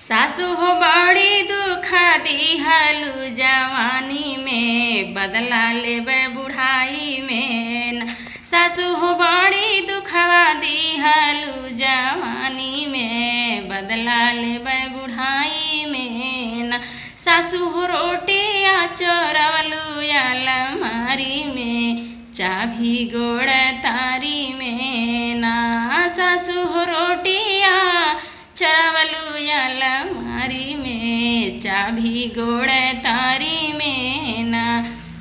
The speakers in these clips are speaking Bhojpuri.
सासु हो बड़ी दुखा दिहालू जवानी में, बदला लेबे बुढ़ाई में न। सासु हो बड़ी दुखवा दिहालू जवानी में, बदला लेबे बुढ़ाई में न। सासु हो रोटिया चोरवलू अलमारी में, चाभी गोड़ तारी में ना। सासु हो रोटिया चोरवलू अलमारी में, चाभी गोड़ तारी में ना।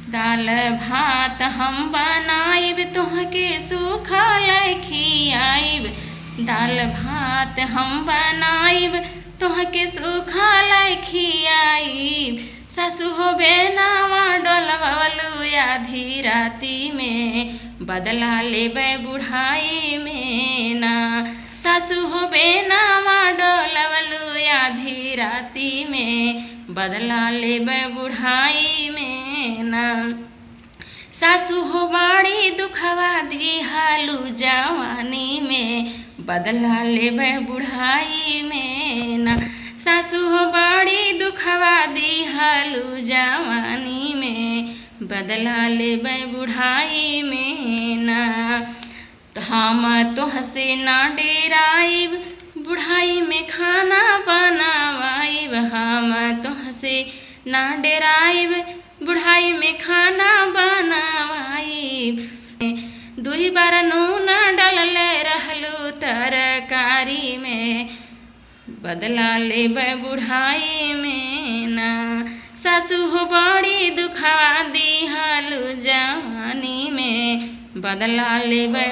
दाल भात हम बनाइब तोहके सुखल खियाइब, दाल भात हम बनाइब तोहके सुखल खियाइब। सासु हो बेनावा डोलवलू आधी राती में, बदला लेबे बुढ़ाई में ना। सासु हो बेनावा डोलवलू आधी राती में, बदला लेबे बुढ़ाई में ना। सासु हो बड़ी दुखवा दिहालू जवानी में, बदला लेबे बुढ़ाई में ना। सासु हो बड़ी दुखवा दिहालू जवानी में, बदला लेबे बुढ़ाई में ना। हम तोहसे ना डेराइब, बुढ़ाई में खाना बनावाइब। हम तोहसे ना डेराइब, बुढ़ाई में खाना बनावाइब। दुई बार नून डलले रहलू तरकारी में, बदला लेबे बुढ़ाई में ना। सासु हो बड़ी दुखवा दिहालू जवानी में, बदला लेबे